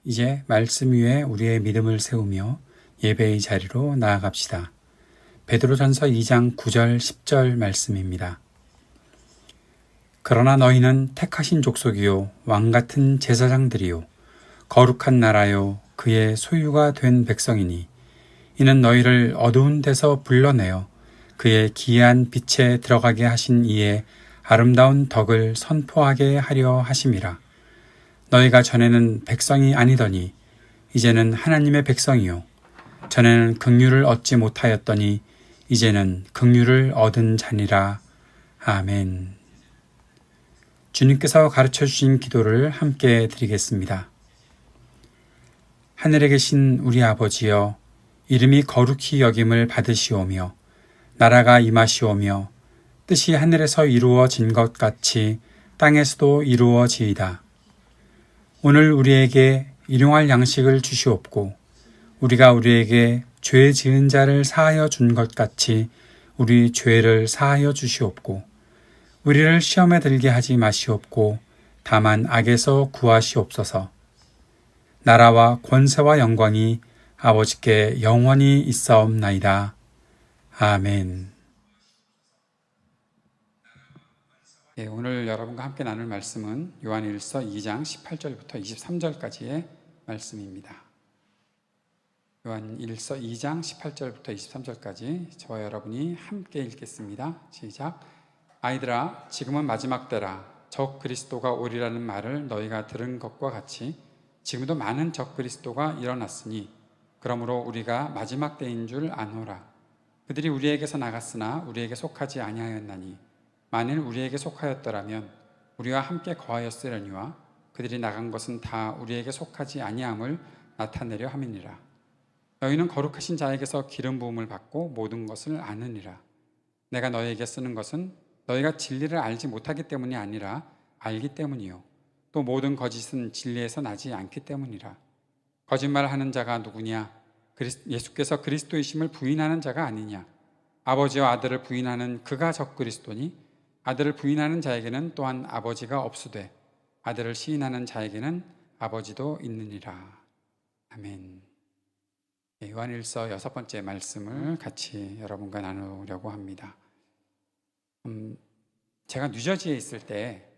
이제 말씀 위에 우리의 믿음을 세우며 예배의 자리로 나아갑시다. 베드로전서 2장 9절 10절 말씀입니다. 그러나 너희는 택하신 족속이요 왕같은 제사장들이요 거룩한 나라요 그의 소유가 된 백성이니 이는 너희를 어두운 데서 불러내어 그의 기이한 빛에 들어가게 하신 이의 아름다운 덕을 선포하게 하려 하심이라. 너희가 전에는 백성이 아니더니 이제는 하나님의 백성이요 전에는 긍휼을 얻지 못하였더니 이제는 긍휼을 얻은 자니라. 아멘. 주님께서 가르쳐 주신 기도를 함께 드리겠습니다. 하늘에 계신 우리 아버지여, 이름이 거룩히 여김을 받으시오며 나라가 임하시오며 뜻이 하늘에서 이루어진 것 같이 땅에서도 이루어지이다. 오늘 우리에게 일용할 양식을 주시옵고 우리가 우리에게 죄 지은 자를 사하여 준 것 같이 우리 죄를 사하여 주시옵고 우리를 시험에 들게 하지 마시옵고 다만 악에서 구하시옵소서. 나라와 권세와 영광이 아버지께 영원히 있사옵나이다. 아멘. 오늘 여러분과 함께 나눌 말씀은 요한일서 2장 18절부터 23절까지의 말씀입니다. 요한일서 2장 18절부터 23절까지 저와 여러분이 함께 읽겠습니다. 시작. 아이들아, 지금은 마지막 때라. 적 그리스도가 오리라는 말을 너희가 들은 것과 같이 지금도 많은 적 그리스도가 일어났으니 그러므로 우리가 마지막 때인 줄 아노라. 그들이 우리에게서 나갔으나 우리에게 속하지 아니하였나니 만일 우리에게 속하였더라면 우리와 함께 거하였으려니와 그들이 나간 것은 다 우리에게 속하지 아니함을 나타내려 함이니라. 너희는 거룩하신 자에게서 기름 부음을 받고 모든 것을 아느니라. 내가 너희에게 쓰는 것은 너희가 진리를 알지 못하기 때문이 아니라 알기 때문이요 또 모든 거짓은 진리에서 나지 않기 때문이라. 거짓말하는 자가 누구냐? 예수께서 그리스도이심을 부인하는 자가 아니냐? 아버지와 아들을 부인하는 그가 적 그리스도니 아들을 부인하는 자에게는 또한 아버지가 없으되 아들을 시인하는 자에게는 아버지도 있느니라. 아멘. 요한일서 6번째 말씀을 같이 여러분과 나누려고 합니다. 제가 뉴저지에 있을 때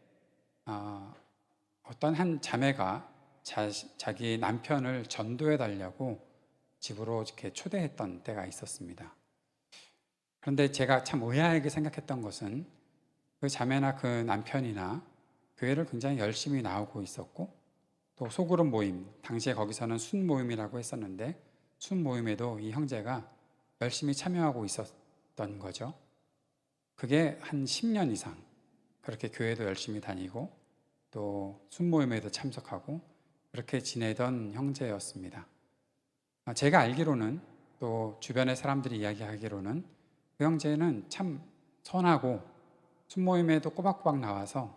어떤 한 자매가 자기 남편을 전도해 달라고 집으로 이렇게 초대했던 때가 있었습니다. 그런데 제가 참 의아하게 생각했던 것은 그 자매나 그 남편이나 교회를 굉장히 열심히 나오고 있었고 또 소그룹 모임, 당시에 거기서는 순 모임이라고 했었는데 순 모임에도 이 형제가 열심히 참여하고 있었던 거죠. 그게 한 10년 이상 그렇게 교회도 열심히 다니고 또 순모임에도 참석하고 그렇게 지내던 형제였습니다. 제가 알기로는 또 주변의 사람들이 이야기하기로는 그 형제는 참 선하고 순모임에도 꼬박꼬박 나와서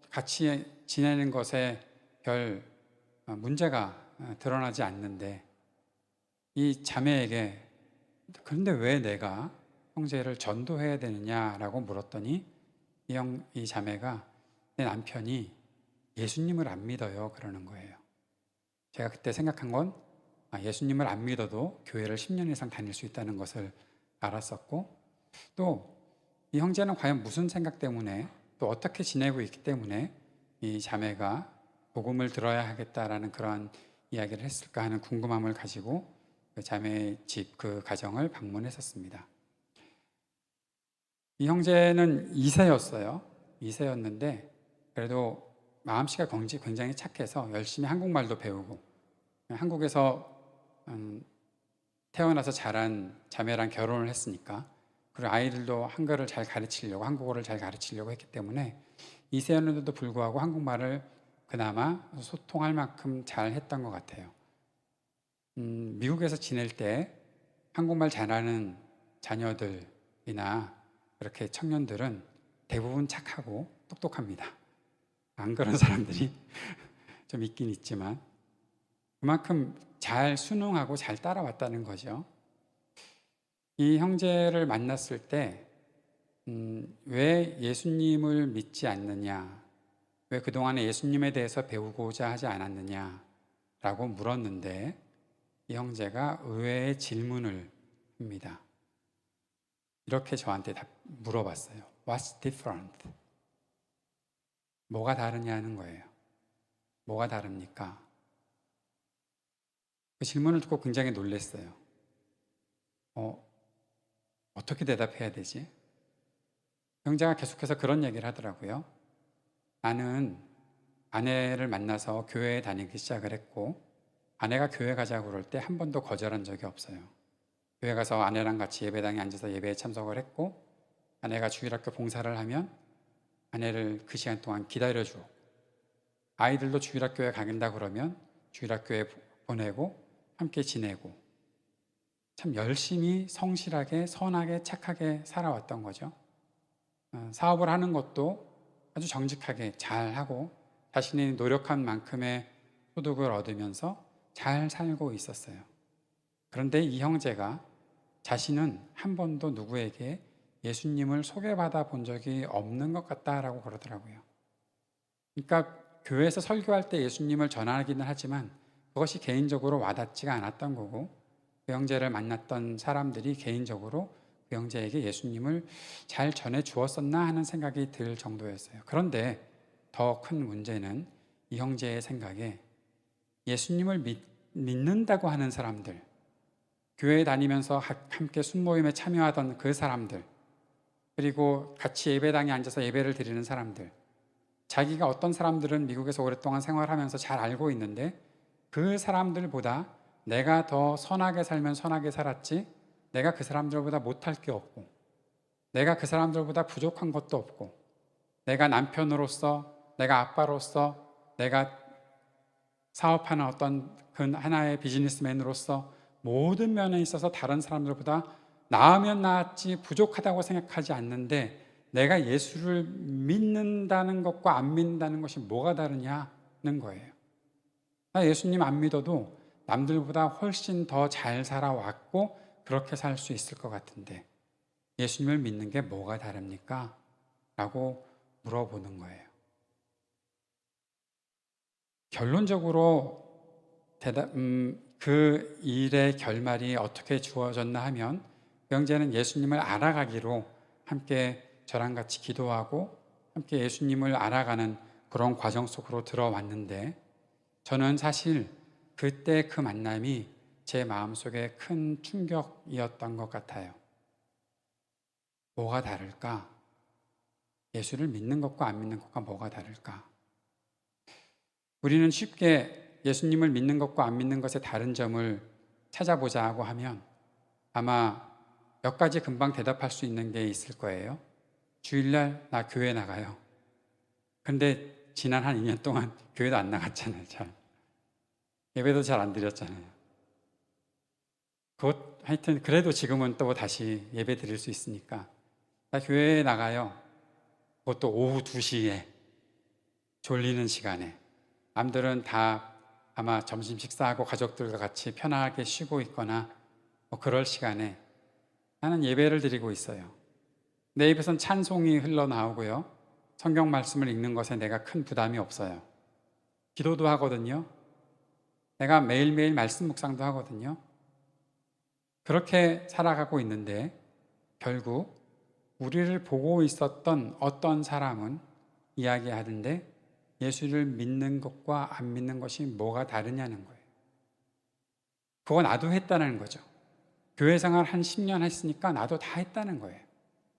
같이 지내는 것에 별 문제가 드러나지 않는데 이 자매에게 그런데 왜 내가 형제를 전도해야 되느냐라고 물었더니 이 자매가 내 남편이 예수님을 안 믿어요 그러는 거예요. 제가 그때 생각한 건 예수님을 안 믿어도 교회를 10년 이상 다닐 수 있다는 것을 알았었고 또 이 형제는 과연 무슨 생각 때문에 또 어떻게 지내고 있기 때문에 이 자매가 복음을 들어야 하겠다라는 그런 이야기를 했을까 하는 궁금함을 가지고 그 자매의 집, 그 가정을 방문했었습니다. 이 형제는 2세였어요. 2세였는데 그래도 마음씨가 굉장히 착해서 열심히 한국말도 배우고 한국에서 태어나서 자란 자매랑 결혼을 했으니까 그리고 아이들도 한글을 잘 가르치려고 한국어를 잘 가르치려고 했기 때문에 2세였는데도 불구하고 한국말을 그나마 소통할 만큼 잘 했던 것 같아요. 미국에서 지낼 때 한국말 잘하는 자녀들이나 그렇게 청년들은 대부분 착하고 똑똑합니다. 안 그런 사람들이 좀 있긴 있지만 그만큼 잘 순응하고 잘 따라왔다는 거죠. 이 형제를 만났을 때 왜 예수님을 믿지 않느냐, 왜 그동안에 예수님에 대해서 배우고자 하지 않았느냐라고 물었는데 이 형제가 의외의 질문을 합니다. 이렇게 저한테 물어봤어요. What's different? 뭐가 다르냐는 거예요. 뭐가 다릅니까? 그 질문을 듣고 굉장히 놀랐어요. 어떻게 대답해야 되지? 형제가 계속해서 그런 얘기를 하더라고요. 나는 아내를 만나서 교회에 다니기 시작을 했고 아내가 교회 가자고 그럴 때 한 번도 거절한 적이 없어요. 교회 가서 아내랑 같이 예배당에 앉아서 예배에 참석을 했고 아내가 주일학교 봉사를 하면 아내를 그 시간 동안 기다려주고 아이들도 주일학교에 가긴다 그러면 주일학교에 보내고 함께 지내고 참 열심히 성실하게 선하게 착하게 살아왔던 거죠. 사업을 하는 것도 아주 정직하게 잘하고 자신이 노력한 만큼의 소득을 얻으면서 잘 살고 있었어요. 그런데 이 형제가 자신은 한 번도 누구에게 예수님을 소개받아 본 적이 없는 것 같다라고 그러더라고요. 그러니까 교회에서 설교할 때 예수님을 전하기는 하지만 그것이 개인적으로 와닿지가 않았던 거고 그 형제를 만났던 사람들이 개인적으로 그 형제에게 예수님을 잘 전해 주었었나 하는 생각이 들 정도였어요. 그런데 더 큰 문제는 이 형제의 생각에 예수님을 믿는다고 하는 사람들, 교회에 다니면서 함께 순모임에 참여하던 그 사람들, 그리고 같이 예배당에 앉아서 예배를 드리는 사람들, 자기가 어떤 사람들은 미국에서 오랫동안 생활하면서 잘 알고 있는데 그 사람들보다 내가 더 선하게 살면 선하게 살았지 내가 그 사람들보다 못할 게 없고 내가 그 사람들보다 부족한 것도 없고 내가 남편으로서 내가 아빠로서 내가 사업하는 어떤 그 하나의 비즈니스맨으로서 모든 면에 있어서 다른 사람들보다 나으면 나았지 부족하다고 생각하지 않는데 내가 예수를 믿는다는 것과 안 믿는다는 것이 뭐가 다르냐는 거예요. 나 예수님 안 믿어도 남들보다 훨씬 더 잘 살아왔고 그렇게 살 수 있을 것 같은데 예수님을 믿는 게 뭐가 다릅니까? 라고 물어보는 거예요. 결론적으로 그 일의 결말이 어떻게 주어졌나 하면 형제는 예수님을 알아가기로 함께 저랑 같이 기도하고 함께 예수님을 알아가는 그런 과정 속으로 들어왔는데 저는 사실 그때 그 만남이 제 마음속에 큰 충격이었던 것 같아요. 뭐가 다를까? 예수를 믿는 것과 안 믿는 것과 뭐가 다를까? 우리는 쉽게 예수님을 믿는 것과 안 믿는 것의 다른 점을 찾아보자 하고 하면 아마 몇 가지 금방 대답할 수 있는 게 있을 거예요. 주일날 나 교회 나가요. 근데 지난 한 2년 동안 교회도 안 나갔잖아요. 잘. 예배도 잘 안 드렸잖아요. 하여튼 그래도 지금은 또 다시 예배 드릴 수 있으니까 나 교회에 나가요. 그것도 오후 2시에 졸리는 시간에 남들은 다 아마 점심 식사하고 가족들과 같이 편하게 쉬고 있거나 뭐 그럴 시간에 나는 예배를 드리고 있어요. 내 입에선 찬송이 흘러나오고요. 성경 말씀을 읽는 것에 내가 큰 부담이 없어요. 기도도 하거든요. 내가 매일매일 말씀 묵상도 하거든요. 그렇게 살아가고 있는데 결국 우리를 보고 있었던 어떤 사람은 이야기하던데 예수를 믿는 것과 안 믿는 것이 뭐가 다르냐는 거예요. 그거 나도 했다는 거죠. 교회 생활 한 10년 했으니까 나도 다 했다는 거예요.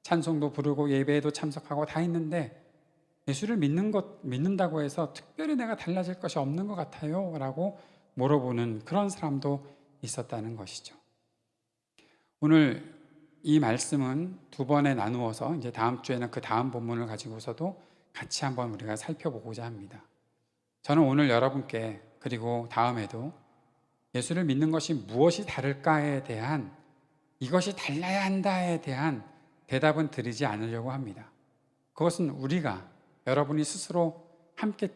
찬송도 부르고 예배에도 참석하고 다 했는데 예수를 믿는다고 해서 특별히 내가 달라질 것이 없는 것 같아요 라고 물어보는 그런 사람도 있었다는 것이죠. 오늘 이 말씀은 2번에 나누어서 이제 다음 주에는 그 다음 본문을 가지고서도 같이 한번 우리가 살펴보고자 합니다. 저는 오늘 여러분께 그리고 다음에도 예수를 믿는 것이 무엇이 다를까에 대한 이것이 달라야 한다에 대한 대답은 드리지 않으려고 합니다. 그것은 우리가 여러분이 스스로 함께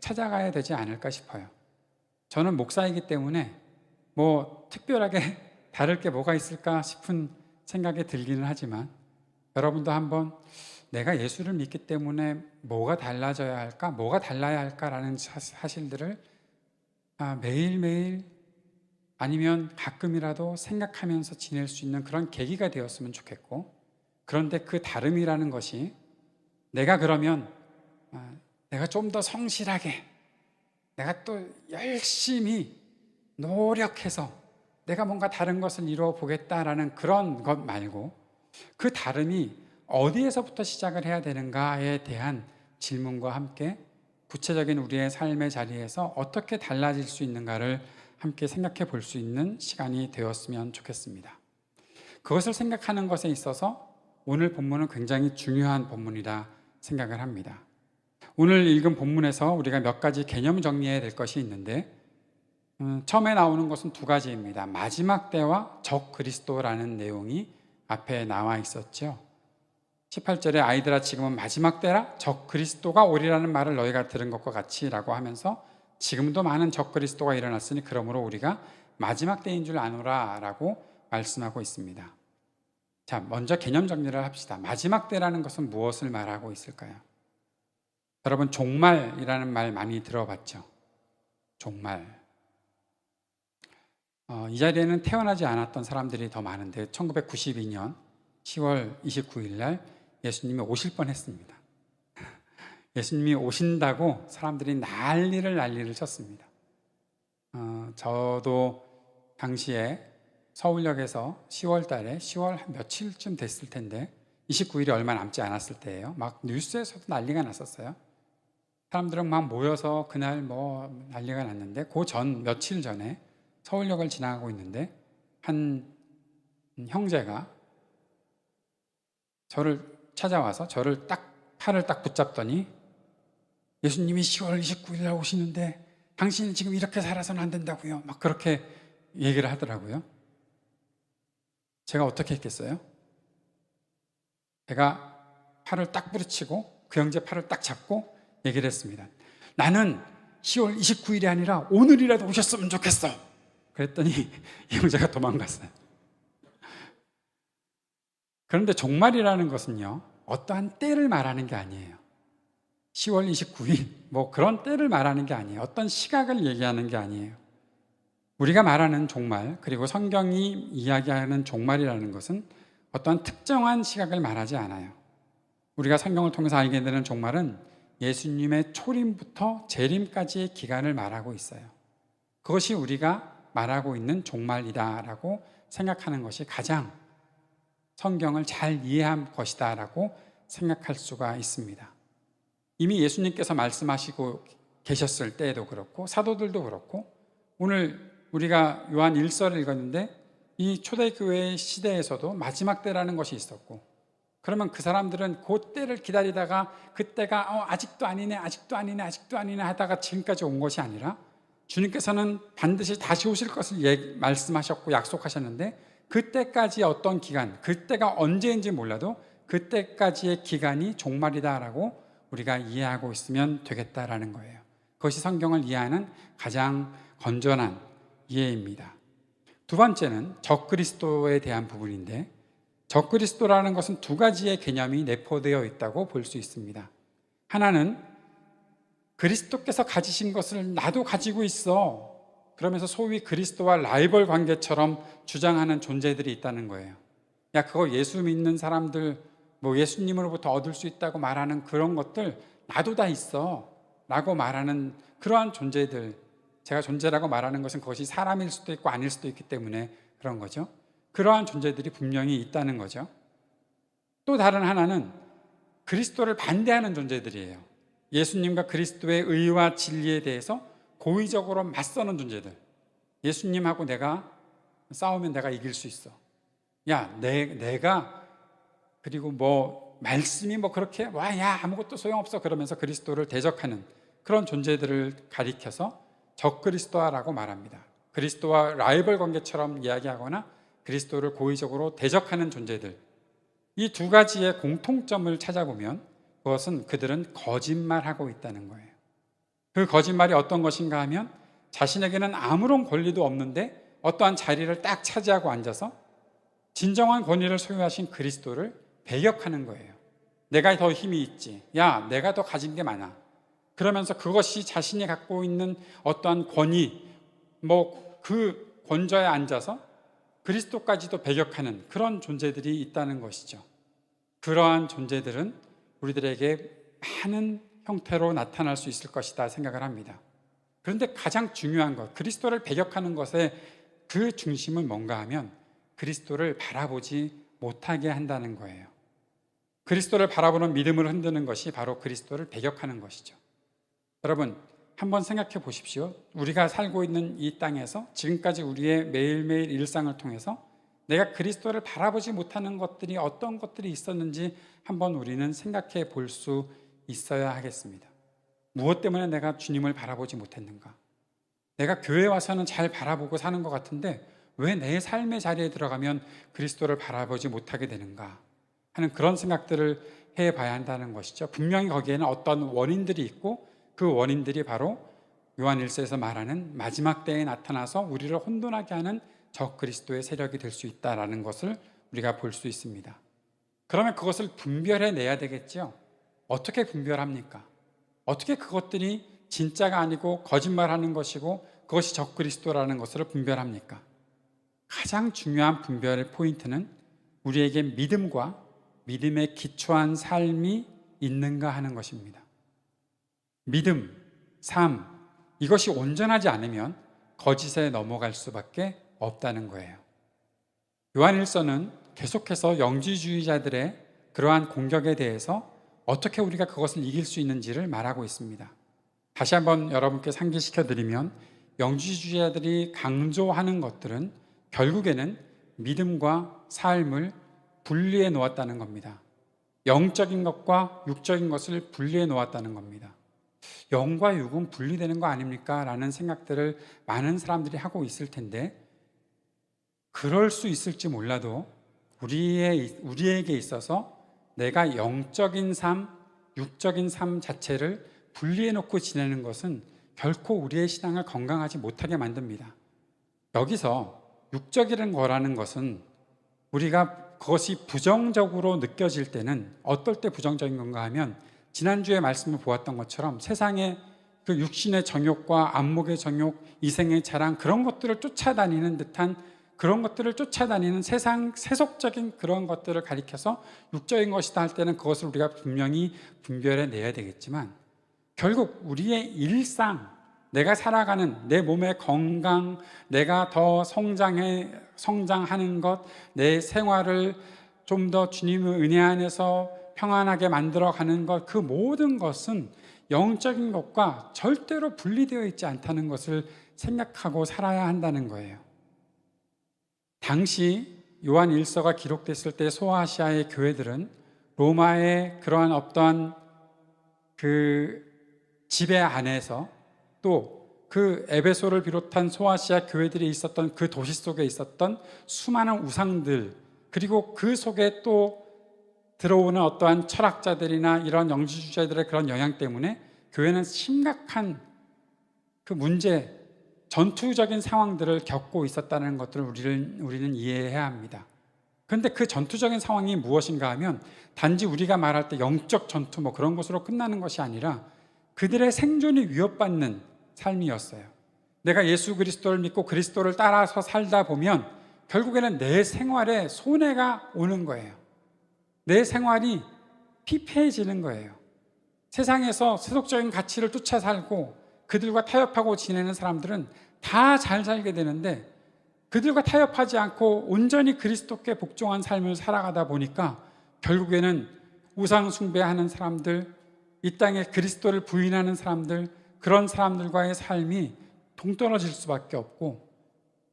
찾아가야 되지 않을까 싶어요. 저는 목사이기 때문에 뭐 특별하게 다를 게 뭐가 있을까 싶은 생각이 들기는 하지만 여러분도 한번 내가 예수를 믿기 때문에 뭐가 달라져야 할까? 뭐가 달라야 할까라는 사실들을 매일매일 아니면 가끔이라도 생각하면서 지낼 수 있는 그런 계기가 되었으면 좋겠고, 그런데 그 다름이라는 것이 내가 그러면 내가 좀 더 성실하게, 내가 또 열심히 노력해서 내가 뭔가 다른 것을 이루어 보겠다라는 그런 것 말고, 그 다름이 어디에서부터 시작을 해야 되는가에 대한 질문과 함께 구체적인 우리의 삶의 자리에서 어떻게 달라질 수 있는가를 함께 생각해 볼 수 있는 시간이 되었으면 좋겠습니다. 그것을 생각하는 것에 있어서 오늘 본문은 굉장히 중요한 본문이라 생각을 합니다. 오늘 읽은 본문에서 우리가 몇 가지 개념 정리해야 될 것이 있는데, 처음에 나오는 것은 두 가지입니다. 마지막 때와 적 그리스도라는 내용이 앞에 나와 있었죠. 18절에 아이들아 지금은 마지막 때라 적 그리스도가 오리라는 말을 너희가 들은 것과 같이 라고 하면서, 지금도 많은 적 그리스도가 일어났으니 그러므로 우리가 마지막 때인 줄 아노라 라고 말씀하고 있습니다. 자, 먼저 개념 정리를 합시다. 마지막 때라는 것은 무엇을 말하고 있을까요? 여러분, 종말이라는 말 많이 들어봤죠? 종말. 이 자리에는 태어나지 않았던 사람들이 더 많은데 1992년 10월 29일 날 예수님이 오실 뻔했습니다. 예수님이 오신다고 사람들이 난리를 쳤습니다. 저도 당시에 서울역에서 10월 달에 10월 한 며칠쯤 됐을 텐데 29일이 얼마 남지 않았을 때예요. 막 뉴스에서도 난리가 났었어요. 사람들은 막 모여서 그날 뭐 난리가 났는데, 그 며칠 전에 서울역을 지나가고 있는데 한 형제가 저를 찾아와서 저를 팔을 딱 붙잡더니, 예수님이 10월 29일 날 오시는데 당신은 지금 이렇게 살아서는 안 된다고요. 막 그렇게 얘기를 하더라고요. 제가 어떻게 했겠어요? 제가 팔을 딱 부딪히고 그 형제 팔을 딱 잡고 얘기를 했습니다. 나는 10월 29일이 아니라 오늘이라도 오셨으면 좋겠어. 그랬더니 이 형제가 도망갔어요. 그런데 종말이라는 것은요, 어떠한 때를 말하는 게 아니에요. 10월 29일 뭐 그런 때를 말하는 게 아니에요. 어떤 시각을 얘기하는 게 아니에요. 우리가 말하는 종말, 그리고 성경이 이야기하는 종말이라는 것은 어떠한 특정한 시각을 말하지 않아요. 우리가 성경을 통해서 알게 되는 종말은 예수님의 초림부터 재림까지의 기간을 말하고 있어요. 그것이 우리가 말하고 있는 종말이다라고 생각하는 것이 가장 성경을 잘 이해한 것이다라고 생각할 수가 있습니다. 이미 예수님께서 말씀하시고 계셨을 때에도 그렇고 사도들도 그렇고, 오늘 우리가 요한 1서를 읽었는데 이 초대교회 시대에서도 마지막 때라는 것이 있었고, 그러면 그 사람들은 그 때를 기다리다가 그때가 아직도 아니네 하다가 지금까지 온 것이 아니라, 주님께서는 반드시 다시 오실 것을 말씀하셨고 약속하셨는데, 그때까지 어떤 기간, 그때가 언제인지 몰라도 그때까지의 기간이 종말이다라고 우리가 이해하고 있으면 되겠다라는 거예요. 그것이 성경을 이해하는 가장 건전한 이해입니다. 두 번째는 적그리스도에 대한 부분인데, 적그리스도라는 것은 두 가지의 개념이 내포되어 있다고 볼 수 있습니다. 하나는 그리스도께서 가지신 것을 나도 가지고 있어, 그러면서 소위 그리스도와 라이벌 관계처럼 주장하는 존재들이 있다는 거예요. 야, 그거 예수 믿는 사람들 뭐 예수님으로부터 얻을 수 있다고 말하는 그런 것들 나도 다 있어 라고 말하는 그러한 존재들, 제가 존재라고 말하는 것은 그것이 사람일 수도 있고 아닐 수도 있기 때문에 그런 거죠. 그러한 존재들이 분명히 있다는 거죠. 또 다른 하나는 그리스도를 반대하는 존재들이에요. 예수님과 그리스도의 의와 진리에 대해서 고의적으로 맞서는 존재들. 예수님하고 내가 싸우면 내가 이길 수 있어. 야, 내가 그리고 뭐 말씀이 뭐 그렇게 야 아무것도 소용없어 그러면서 그리스도를 대적하는 그런 존재들을 가리켜서 적그리스도라고 말합니다. 그리스도와 라이벌 관계처럼 이야기하거나 그리스도를 고의적으로 대적하는 존재들, 이 두 가지의 공통점을 찾아보면 그것은 그들은 거짓말하고 있다는 거예요. 그 거짓말이 어떤 것인가 하면, 자신에게는 아무런 권리도 없는데 어떠한 자리를 딱 차지하고 앉아서 진정한 권위를 소유하신 그리스도를 배격하는 거예요. 내가 더 힘이 있지. 야, 내가 더 가진 게 많아. 그러면서 그것이 자신이 갖고 있는 어떠한 권위, 그 권좌에 앉아서 그리스도까지도 배격하는 그런 존재들이 있다는 것이죠. 그러한 존재들은 우리들에게 많은 형태로 나타날 수 있을 것이다 생각을 합니다. 그런데 가장 중요한 것, 그리스도를 배격하는 것의 그 중심은 뭔가 하면 그리스도를 바라보지 못하게 한다는 거예요. 그리스도를 바라보는 믿음을 흔드는 것이 바로 그리스도를 배격하는 것이죠. 여러분, 한번 생각해 보십시오. 우리가 살고 있는 이 땅에서 지금까지 우리의 매일매일 일상을 통해서 내가 그리스도를 바라보지 못하는 것들이 어떤 것들이 있었는지 한번 우리는 생각해 볼 수 있어야 하겠습니다. 무엇 때문에 내가 주님을 바라보지 못했는가? 내가 교회 와서는 잘 바라보고 사는 것 같은데 왜 내 삶의 자리에 들어가면 그리스도를 바라보지 못하게 되는가 하는 그런 생각들을 해봐야 한다는 것이죠. 분명히 거기에는 어떤 원인들이 있고 그 원인들이 바로 요한 1서에서 말하는 마지막 때에 나타나서 우리를 혼돈하게 하는 적 그리스도의 세력이 될 수 있다는 것을 우리가 볼 수 있습니다. 그러면 그것을 분별해내야 되겠죠. 어떻게 분별합니까? 어떻게 그것들이 진짜가 아니고 거짓말하는 것이고 그것이 적 그리스도라는 것을 분별합니까? 가장 중요한 분별의 포인트는 우리에게 믿음과 믿음에 기초한 삶이 있는가 하는 것입니다. 믿음, 삶, 이것이 온전하지 않으면 거짓에 넘어갈 수밖에 없다는 거예요. 요한 1서는 계속해서 영지주의자들의 그러한 공격에 대해서 어떻게 우리가 그것을 이길 수 있는지를 말하고 있습니다. 다시 한번 여러분께 상기시켜드리면 영지주의자들이 강조하는 것들은 결국에는 믿음과 삶을 분리해 놓았다는 겁니다. 영적인 것과 육적인 것을 분리해 놓았다는 겁니다. 영과 육은 분리되는 거 아닙니까? 라는 생각들을 많은 사람들이 하고 있을 텐데 그럴 수 있을지 몰라도 우리에게 있어서 내가 영적인 삶, 육적인 삶 자체를 분리해 놓고 지내는 것은 결코 우리의 신앙을 건강하지 못하게 만듭니다. 여기서 육적이라는 거라는 것은 우리가 그것이 부정적으로 느껴질 때는 어떨 때 부정적인 건가 하면 지난주에 말씀을 보았던 것처럼 세상의 그 육신의 정욕과 안목의 정욕, 이생의 자랑 그런 것들을 쫓아다니는 듯한 그런 것들을 쫓아다니는 세속적인 그런 것들을 가리켜서 육적인 것이다 할 때는 그것을 우리가 분명히 분별해 내야 되겠지만 결국 우리의 일상, 내가 살아가는 내 몸의 건강, 내가 더 성장하는 것, 내 생활을 좀 더 주님의 은혜 안에서 평안하게 만들어가는 것, 그 모든 것은 영적인 것과 절대로 분리되어 있지 않다는 것을 생각하고 살아야 한다는 거예요. 당시 요한 1서가 기록됐을 때 소아시아의 교회들은 로마의 그러한 어떠한 그 지배 안에서 또 그 에베소를 비롯한 소아시아 교회들이 있었던 그 도시 속에 있었던 수많은 우상들 그리고 그 속에 또 들어오는 어떠한 철학자들이나 이런 영지주의자들의 그런 영향 때문에 교회는 심각한 그 문제, 전투적인 상황들을 겪고 있었다는 것들을 우리는 이해해야 합니다. 그런데 그 전투적인 상황이 무엇인가 하면 단지 우리가 말할 때 영적 전투 그런 것으로 끝나는 것이 아니라 그들의 생존이 위협받는 삶이었어요. 내가 예수 그리스도를 믿고 그리스도를 따라서 살다 보면 결국에는 내 생활에 손해가 오는 거예요. 내 생활이 피폐해지는 거예요. 세상에서 세속적인 가치를 쫓아 살고 그들과 타협하고 지내는 사람들은 다 잘 살게 되는데 그들과 타협하지 않고 온전히 그리스도께 복종한 삶을 살아가다 보니까 결국에는 우상 숭배하는 사람들, 이 땅에 그리스도를 부인하는 사람들, 그런 사람들과의 삶이 동떨어질 수밖에 없고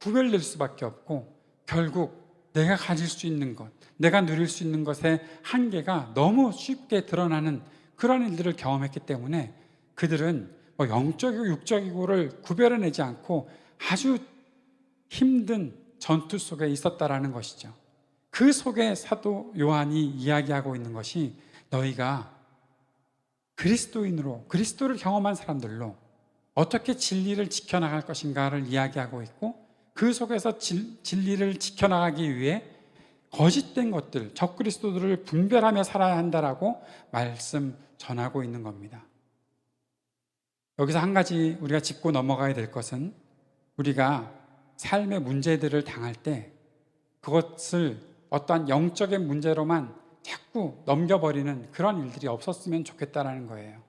구별될 수밖에 없고 결국 내가 가질 수 있는 것, 내가 누릴 수 있는 것의 한계가 너무 쉽게 드러나는 그런 일들을 경험했기 때문에 그들은 영적이고 육적이고를 구별해내지 않고 아주 힘든 전투 속에 있었다라는 것이죠. 그 속에 사도 요한이 이야기하고 있는 것이 너희가 그리스도인으로 그리스도를 경험한 사람들로 어떻게 진리를 지켜나갈 것인가를 이야기하고 있고 그 속에서 진리를 지켜나가기 위해 거짓된 것들, 적그리스도들을 분별하며 살아야 한다라고 말씀 전하고 있는 겁니다. 여기서 한 가지 우리가 짚고 넘어가야 될 것은, 우리가 삶의 문제들을 당할 때 그것을 어떠한 영적인 문제로만 자꾸 넘겨버리는 그런 일들이 없었으면 좋겠다라는 거예요.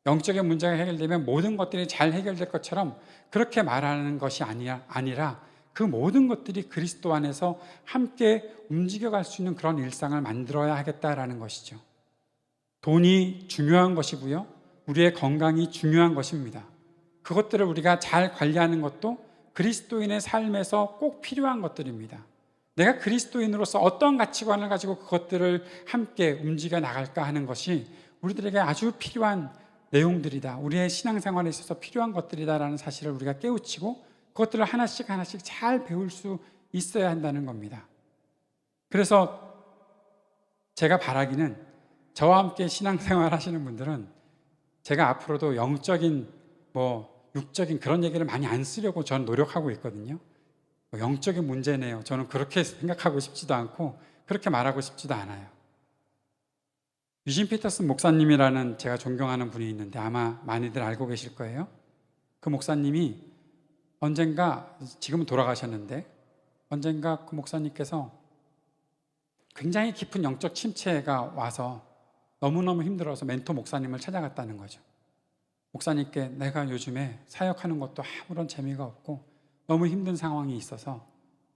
영적인 문제가 해결되면 모든 것들이 잘 해결될 것처럼 그렇게 말하는 것이 아니라 그 모든 것들이 그리스도 안에서 함께 움직여갈 수 있는 그런 일상을 만들어야 하겠다라는 것이죠. 돈이 중요한 것이고요, 우리의 건강이 중요한 것입니다. 그것들을 우리가 잘 관리하는 것도 그리스도인의 삶에서 꼭 필요한 것들입니다. 내가 그리스도인으로서 어떤 가치관을 가지고 그것들을 함께 움직여 나갈까 하는 것이 우리들에게 아주 필요한 내용들이다, 우리의 신앙생활에 있어서 필요한 것들이다라는 사실을 우리가 깨우치고 그것들을 하나씩 잘 배울 수 있어야 한다는 겁니다. 그래서 제가 바라기는, 저와 함께 신앙생활 하시는 분들은 제가 앞으로도 영적인 육적인 그런 얘기를 많이 안 쓰려고 저는 노력하고 있거든요. 영적인 문제네요, 저는 그렇게 생각하고 싶지도 않고 그렇게 말하고 싶지도 않아요. 유진 피터슨 목사님이라는 제가 존경하는 분이 있는데 아마 많이들 알고 계실 거예요. 그 목사님이 언젠가, 지금은 돌아가셨는데, 언젠가 그 목사님께서 굉장히 깊은 영적 침체가 와서 너무너무 힘들어서 멘토 목사님을 찾아갔다는 거죠. 목사님께 내가 요즘에 사역하는 것도 아무런 재미가 없고 너무 힘든 상황이 있어서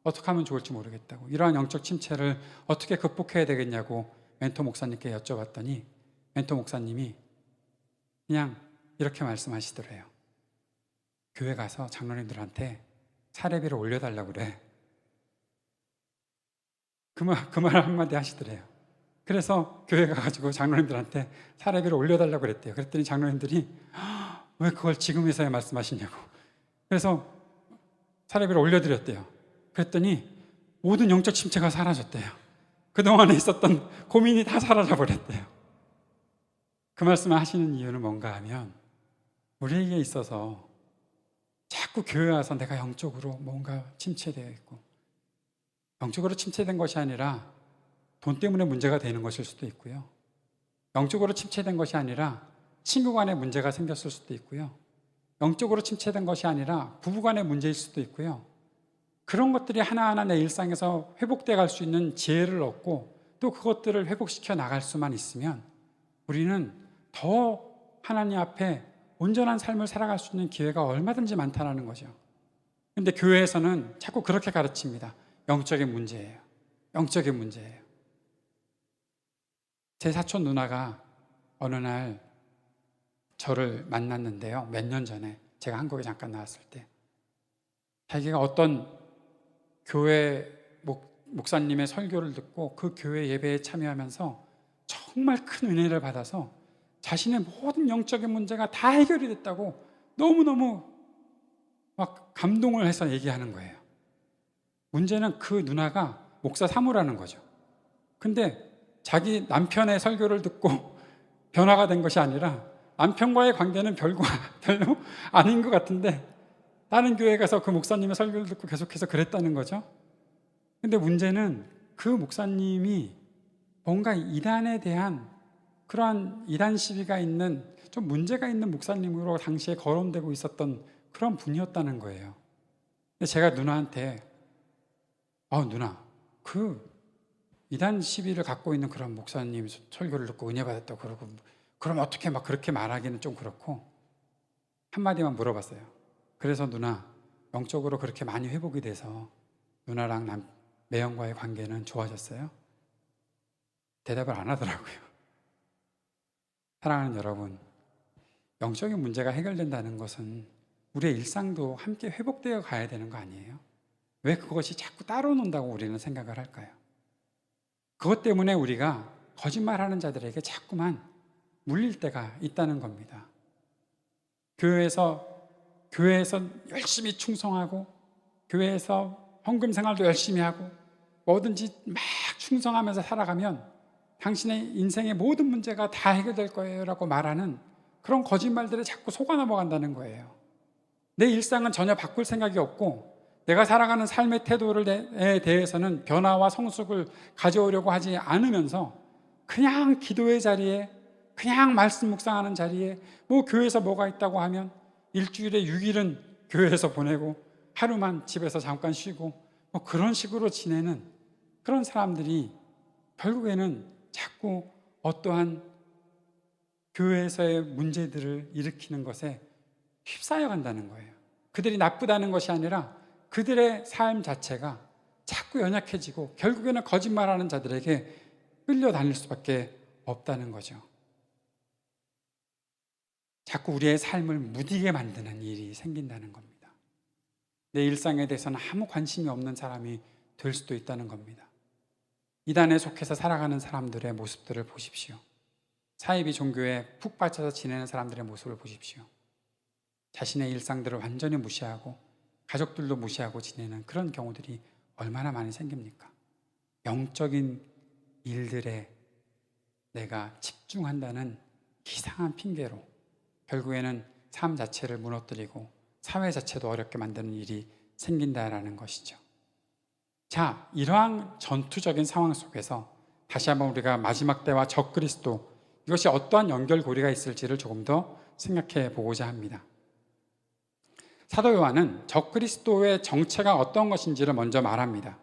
어떻게 하면 좋을지 모르겠다고, 이러한 영적 침체를 어떻게 극복해야 되겠냐고 멘토 목사님께 여쭤봤더니 멘토 목사님이 그냥 이렇게 말씀하시더래요. 교회 가서 장로님들한테 사례비를 올려달라고 그래. 그 말 한마디 하시더래요. 그래서 교회 가가지고 장로님들한테 사례비를 올려달라고 그랬대요. 그랬더니 장로님들이 왜 그걸 지금에서야 말씀하시냐고. 그래서 사례비를 올려드렸대요. 그랬더니 모든 영적 침체가 사라졌대요. 그동안에 있었던 고민이 다 사라져버렸대요. 그 말씀을 하시는 이유는 뭔가 하면, 우리에게 있어서 자꾸 교회 와서 내가 영적으로 뭔가 침체되어 있고, 영적으로 침체된 것이 아니라 돈 때문에 문제가 되는 것일 수도 있고요, 영적으로 침체된 것이 아니라 친구 간에 문제가 생겼을 수도 있고요, 영적으로 침체된 것이 아니라 부부 간의 문제일 수도 있고요, 그런 것들이 하나하나 내 일상에서 회복되어 갈 수 있는 지혜를 얻고 또 그것들을 회복시켜 나갈 수만 있으면 우리는 더 하나님 앞에 온전한 삶을 살아갈 수 있는 기회가 얼마든지 많다는 거죠. 그런데 교회에서는 자꾸 그렇게 가르칩니다. 영적인 문제예요. 영적인 문제예요. 제 사촌 누나가 어느 날 저를 만났는데요, 몇 년 전에 제가 한국에 잠깐 나왔을 때 자기가 어떤 교회 목사님의 설교를 듣고 그 교회 예배에 참여하면서 정말 큰 은혜를 받아서 자신의 모든 영적인 문제가 다 해결이 됐다고 너무너무 막 감동을 해서 얘기하는 거예요. 문제는 그 누나가 목사 사모라는 거죠. 근데 자기 남편의 설교를 듣고 변화가 된 것이 아니라 남편과의 관계는 별로 아닌 것 같은데 다른 교회에 가서 그 목사님의 설교를 듣고 계속해서 그랬다는 거죠. 근데 문제는 그 목사님이 뭔가 이단에 대한 그러한 이단 시비가 있는 좀 문제가 있는 목사님으로 당시에 거론되고 있었던 그런 분이었다는 거예요. 근데 제가 누나한테 누나, 그 이단 시비를 갖고 있는 그런 목사님 설교를 듣고 은혜 받았다고 그러고 그럼 어떻게 막 그렇게 말하기는 좀 그렇고 한마디만 물어봤어요. 그래서 누나, 영적으로 그렇게 많이 회복이 돼서 누나랑 매형과의 관계는 좋아졌어요? 대답을 안 하더라고요. 사랑하는 여러분, 영적인 문제가 해결된다는 것은 우리의 일상도 함께 회복되어 가야 되는 거 아니에요? 왜 그것이 자꾸 따로 논다고 우리는 생각을 할까요? 그것 때문에 우리가 거짓말하는 자들에게 자꾸만 물릴 때가 있다는 겁니다. 교회에서 열심히 충성하고 교회에서 헌금 생활도 열심히 하고 뭐든지 막 충성하면서 살아가면 당신의 인생의 모든 문제가 다 해결될 거예요 라고 말하는 그런 거짓말들에 자꾸 속아 넘어간다는 거예요. 내 일상은 전혀 바꿀 생각이 없고 내가 살아가는 삶의 태도에 대해서는 변화와 성숙을 가져오려고 하지 않으면서 그냥 기도의 자리에, 그냥 말씀 묵상하는 자리에, 뭐 교회에서 뭐가 있다고 하면 일주일에 6일은 교회에서 보내고 하루만 집에서 잠깐 쉬고 뭐 그런 식으로 지내는 그런 사람들이 결국에는 자꾸 어떠한 교회에서의 문제들을 일으키는 것에 휩싸여 간다는 거예요. 그들이 나쁘다는 것이 아니라 그들의 삶 자체가 자꾸 연약해지고 결국에는 거짓말하는 자들에게 끌려다닐 수밖에 없다는 거죠. 자꾸 우리의 삶을 무디게 만드는 일이 생긴다는 겁니다. 내 일상에 대해서는 아무 관심이 없는 사람이 될 수도 있다는 겁니다. 이단에 속해서 살아가는 사람들의 모습들을 보십시오. 사이비 종교에 푹 빠져서 지내는 사람들의 모습을 보십시오. 자신의 일상들을 완전히 무시하고 가족들도 무시하고 지내는 그런 경우들이 얼마나 많이 생깁니까? 영적인 일들에 내가 집중한다는 이상한 핑계로 결국에는 삶 자체를 무너뜨리고 사회 자체도 어렵게 만드는 일이 생긴다라는 것이죠. 자, 이러한 전투적인 상황 속에서 다시 한번 우리가 마지막 때와 적그리스도, 이것이 어떠한 연결고리가 있을지를 조금 더 생각해 보고자 합니다. 사도 요한은 적그리스도의 정체가 어떤 것인지를 먼저 말합니다.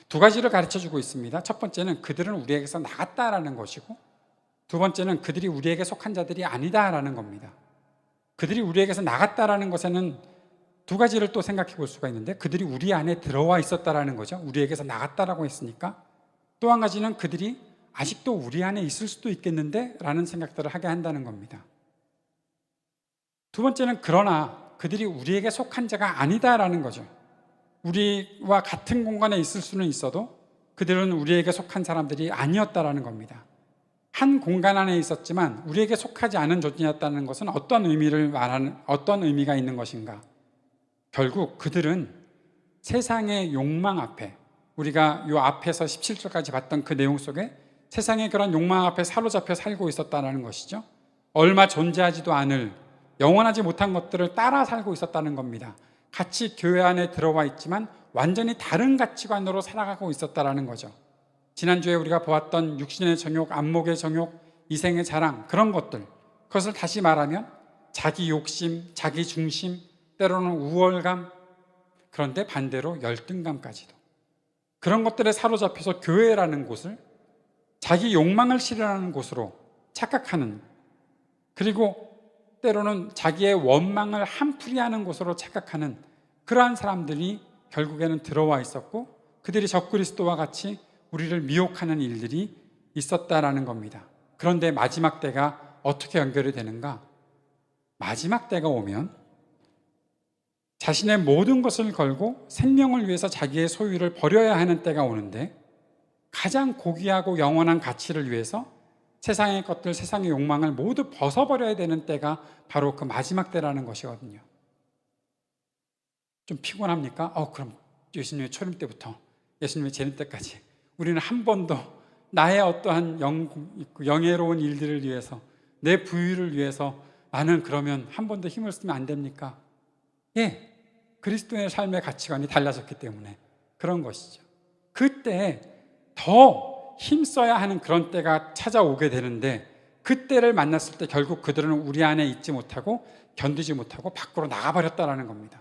두 가지를 가르쳐주고 있습니다. 첫 번째는 그들은 우리에게서 나갔다라는 것이고, 두 번째는 그들이 우리에게 속한 자들이 아니다라는 겁니다. 그들이 우리에게서 나갔다라는 것에는 두 가지를 또 생각해 볼 수가 있는데, 그들이 우리 안에 들어와 있었다라는 거죠. 우리에게서 나갔다라고 했으니까. 또 한 가지는 그들이 아직도 우리 안에 있을 수도 있겠는데 라는 생각들을 하게 한다는 겁니다. 두 번째는 그러나 그들이 우리에게 속한 자가 아니다라는 거죠. 우리와 같은 공간에 있을 수는 있어도 그들은 우리에게 속한 사람들이 아니었다라는 겁니다. 한 공간 안에 있었지만 우리에게 속하지 않은 존재였다는 것은 어떤 의미가 있는 것인가? 결국 그들은 세상의 욕망 앞에, 우리가 요 앞에서 17절까지 봤던 그 내용 속에 세상의 그런 욕망 앞에 사로잡혀 살고 있었다는 것이죠. 얼마 존재하지도 않을 영원하지 못한 것들을 따라 살고 있었다는 겁니다. 같이 교회 안에 들어와 있지만 완전히 다른 가치관으로 살아가고 있었다는 거죠. 지난주에 우리가 보았던 육신의 정욕, 안목의 정욕, 이생의 자랑, 그런 것들, 그것을 다시 말하면 자기 욕심, 자기 중심, 때로는 우월감, 그런데 반대로 열등감까지도, 그런 것들에 사로잡혀서 교회라는 곳을 자기 욕망을 실현하는 곳으로 착각하는, 그리고 때로는 자기의 원망을 한풀이하는 곳으로 착각하는 그러한 사람들이 결국에는 들어와 있었고, 그들이 적그리스도와 같이 우리를 미혹하는 일들이 있었다라는 겁니다. 그런데 마지막 때가 어떻게 연결이 되는가? 마지막 때가 오면 자신의 모든 것을 걸고 생명을 위해서 자기의 소유를 버려야 하는 때가 오는데, 가장 고귀하고 영원한 가치를 위해서 세상의 것들, 세상의 욕망을 모두 벗어버려야 되는 때가 바로 그 마지막 때라는 것이거든요. 좀 피곤합니까? 그럼 예수님의 초림 때부터 예수님의 재림 때까지 우리는 한 번도 나의 어떠한 영예로운 일들을 위해서, 내 부유를 위해서 나는 그러면 한 번도 힘을 쓰면 안 됩니까? 예, 그리스도의 삶의 가치관이 달라졌기 때문에 그런 것이죠. 그때 더 힘써야 하는 그런 때가 찾아오게 되는데, 그때를 만났을 때 결국 그들은 우리 안에 있지 못하고 견디지 못하고 밖으로 나가버렸다라는 겁니다.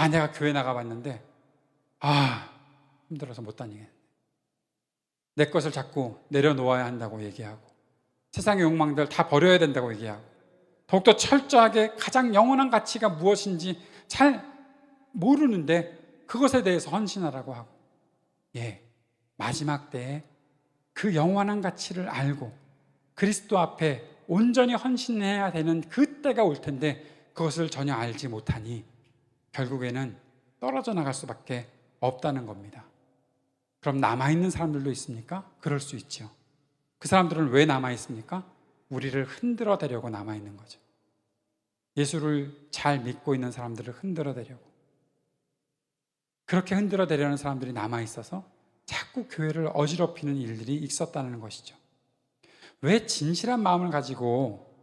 내가 교회 나가봤는데 힘들어서 못 다니겠네. 내 것을 자꾸 내려놓아야 한다고 얘기하고, 세상의 욕망들 다 버려야 된다고 얘기하고, 더욱더 철저하게 가장 영원한 가치가 무엇인지 잘 모르는데 그것에 대해서 헌신하라고 하고, 마지막 때에 그 영원한 가치를 알고 그리스도 앞에 온전히 헌신해야 되는 그때가 올 텐데, 그것을 전혀 알지 못하니 결국에는 떨어져 나갈 수밖에 없다는 겁니다. 그럼 남아있는 사람들도 있습니까? 그럴 수 있죠. 그 사람들은 왜 남아있습니까? 우리를 흔들어 대려고 남아있는 거죠. 예수를 잘 믿고 있는 사람들을 흔들어 대려고, 그렇게 흔들어 대려는 사람들이 남아있어서 자꾸 교회를 어지럽히는 일들이 있었다는 것이죠. 왜 진실한 마음을 가지고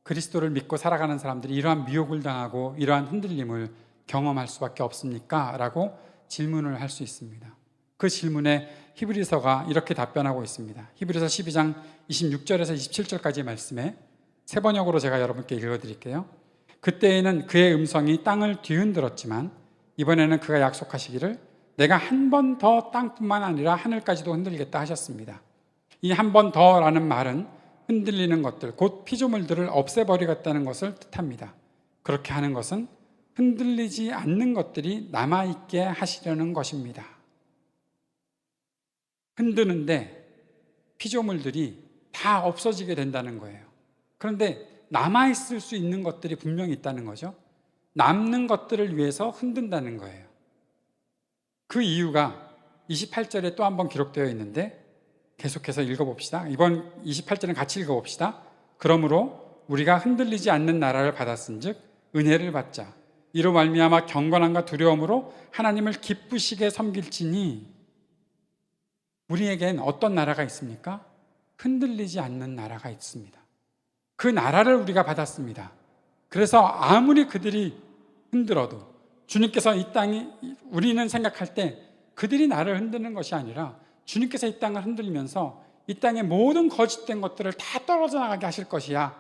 그리스도를 믿고 살아가는 사람들이 이러한 미혹을 당하고 이러한 흔들림을 경험할 수밖에 없습니까? 라고 질문을 할 수 있습니다. 그 질문에 히브리서가 이렇게 답변하고 있습니다. 히브리서 12장 26절에서 27절까지의 말씀에 세 번역으로 제가 여러분께 읽어드릴게요. 그때에는 그의 음성이 땅을 뒤흔들었지만 이번에는 그가 약속하시기를 내가 한 번 더 땅뿐만 아니라 하늘까지도 흔들겠다 하셨습니다. 이 한 번 더라는 말은 흔들리는 것들, 곧 피조물들을 없애버리겠다는 것을 뜻합니다. 그렇게 하는 것은 흔들리지 않는 것들이 남아있게 하시려는 것입니다. 흔드는데 피조물들이 다 없어지게 된다는 거예요. 그런데 남아있을 수 있는 것들이 분명히 있다는 거죠. 남는 것들을 위해서 흔든다는 거예요. 그 이유가 28절에 또 한 번 기록되어 있는데 계속해서 읽어봅시다. 이번 28절은 같이 읽어봅시다. 그러므로 우리가 흔들리지 않는 나라를 받았은즉 은혜를 받자. 이로 말미암아 경건함과 두려움으로 하나님을 기쁘시게 섬길지니. 우리에겐 어떤 나라가 있습니까? 흔들리지 않는 나라가 있습니다. 그 나라를 우리가 받았습니다. 그래서 아무리 그들이 흔들어도 주님께서 이 땅이, 우리는 생각할 때 그들이 나를 흔드는 것이 아니라 주님께서 이 땅을 흔들면서 이 땅의 모든 거짓된 것들을 다 떨어져 나가게 하실 것이야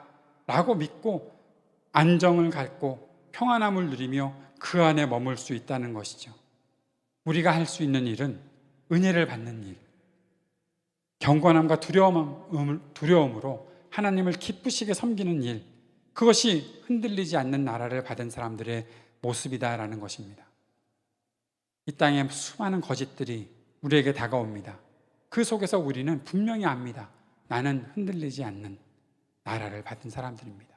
라고 믿고 안정을 갖고 평안함을 누리며 그 안에 머물 수 있다는 것이죠. 우리가 할 수 있는 일은 은혜를 받는 일, 경건함과 두려움으로 하나님을 기쁘시게 섬기는 일, 그것이 흔들리지 않는 나라를 받은 사람들의 모습이다라는 것입니다. 이 땅에 수많은 거짓들이 우리에게 다가옵니다. 그 속에서 우리는 분명히 압니다. 나는 흔들리지 않는 나라를 받은 사람들입니다.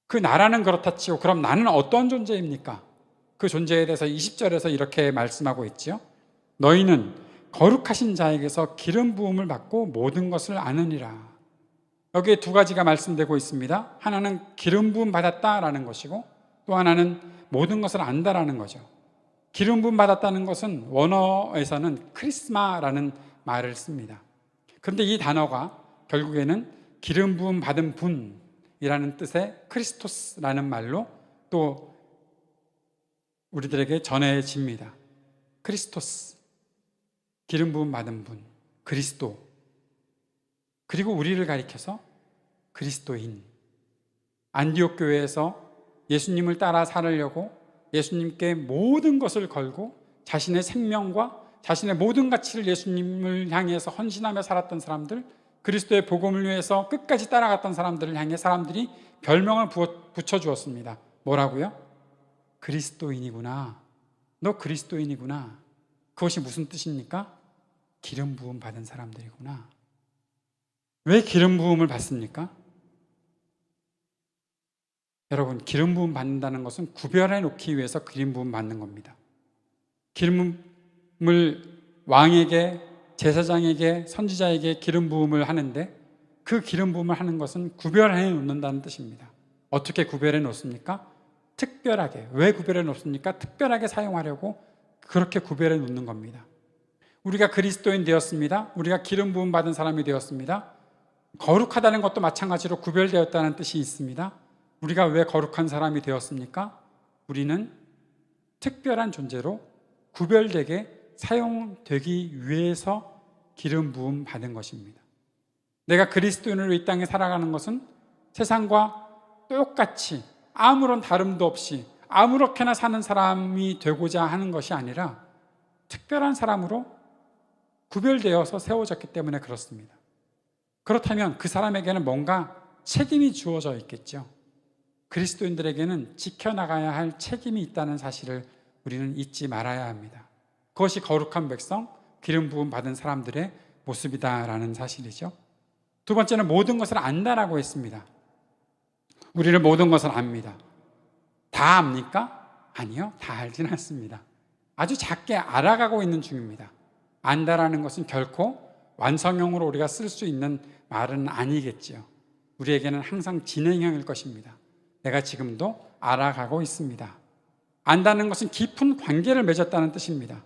그 나라는 그렇다 치고 그럼 나는 어떤 존재입니까? 그 존재에 대해서 20절에서 이렇게 말씀하고 있죠. 너희는 거룩하신 자에게서 기름 부음을 받고 모든 것을 아느니라. 여기에 두 가지가 말씀되고 있습니다. 하나는 기름 부음 받았다라는 것이고 또 하나는 모든 것을 안다라는 거죠. 기름 부음 받았다는 것은 원어에서는 크리스마라는 말을 씁니다. 그런데 이 단어가 결국에는 기름 부음 받은 분이라는 뜻의 크리스토스라는 말로 또 우리들에게 전해집니다. 크리스토스, 기름 부음 받은 분, 그리스도, 그리고 우리를 가리켜서 그리스도인. 안디옥 교회에서 예수님을 따라 살으려고 예수님께 모든 것을 걸고 자신의 생명과 자신의 모든 가치를 예수님을 향해서 헌신하며 살았던 사람들, 그리스도의 복음을 위해서 끝까지 따라갔던 사람들을 향해 사람들이 별명을 붙여주었습니다. 뭐라고요? 그리스도인이구나. 너 그리스도인이구나. 그것이 무슨 뜻입니까? 기름 부음 받은 사람들이구나. 왜 기름 부음을 받습니까? 여러분, 기름 부음 받는다는 것은 구별해 놓기 위해서 기름 부음 받는 겁니다. 기름을 왕에게, 제사장에게, 선지자에게 기름 부음을 하는데 그 기름 부음을 하는 것은 구별해 놓는다는 뜻입니다. 어떻게 구별해 놓습니까? 특별하게. 왜 구별해 놓습니까? 특별하게 사용하려고 그렇게 구별해 놓는 겁니다. 우리가 그리스도인 되었습니다. 우리가 기름 부음 받은 사람이 되었습니다. 거룩하다는 것도 마찬가지로 구별되었다는 뜻이 있습니다. 우리가 왜 거룩한 사람이 되었습니까? 우리는 특별한 존재로 구별되게 사용되기 위해서 기름 부음 받은 것입니다. 내가 그리스도인으로 이 땅에 살아가는 것은 세상과 똑같이 아무런 다름도 없이 아무렇게나 사는 사람이 되고자 하는 것이 아니라 특별한 사람으로 구별되어서 세워졌기 때문에 그렇습니다. 그렇다면 그 사람에게는 뭔가 책임이 주어져 있겠죠. 그리스도인들에게는 지켜나가야 할 책임이 있다는 사실을 우리는 잊지 말아야 합니다. 그것이 거룩한 백성, 기름 부음 받은 사람들의 모습이다라는 사실이죠. 두 번째는 모든 것을 안다라고 했습니다. 우리는 모든 것을 압니다. 다 압니까? 아니요, 다 알지는 않습니다. 아주 작게 알아가고 있는 중입니다. 안다라는 것은 결코 완성형으로 우리가 쓸 수 있는 말은 아니겠지요. 우리에게는 항상 진행형일 것입니다. 내가 지금도 알아가고 있습니다. 안다는 것은 깊은 관계를 맺었다는 뜻입니다.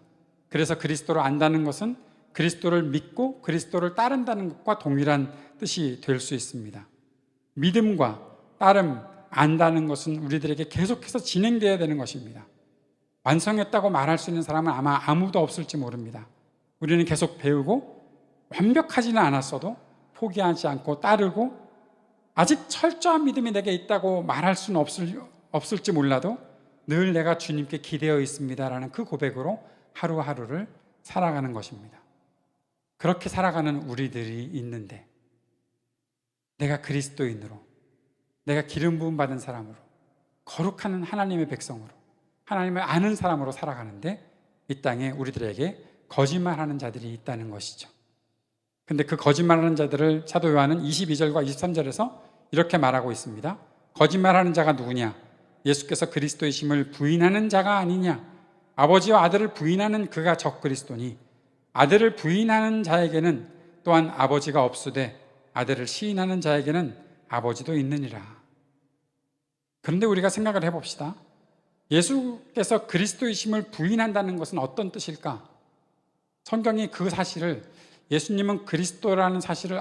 그래서 그리스도를 안다는 것은 그리스도를 믿고 그리스도를 따른다는 것과 동일한 뜻이 될 수 있습니다. 믿음과 따름, 안다는 것은 우리들에게 계속해서 진행되어야 되는 것입니다. 완성했다고 말할 수 있는 사람은 아마 아무도 없을지 모릅니다. 우리는 계속 배우고 완벽하지는 않았어도 포기하지 않고 따르고 아직 철저한 믿음이 내게 있다고 말할 수는 없을지 몰라도 늘 내가 주님께 기대어 있습니다라는 그 고백으로 하루하루를 살아가는 것입니다. 그렇게 살아가는 우리들이 있는데 내가 그리스도인으로, 내가 기름 부음 받은 사람으로, 거룩한 하나님의 백성으로, 하나님을 아는 사람으로 살아가는데 이 땅에 우리들에게 거짓말하는 자들이 있다는 것이죠. 근데 그 거짓말하는 자들을 사도 요한은 22절과 23절에서 이렇게 말하고 있습니다. 거짓말하는 자가 누구냐? 예수께서 그리스도이심을 부인하는 자가 아니냐? 아버지와 아들을 부인하는 그가 적 그리스도니 아들을 부인하는 자에게는 또한 아버지가 없으되 아들을 시인하는 자에게는 아버지도 있느니라. 그런데 우리가 생각을 해봅시다. 예수께서 그리스도이심을 부인한다는 것은 어떤 뜻일까? 성경이 그 사실을, 예수님은 그리스도라는 사실을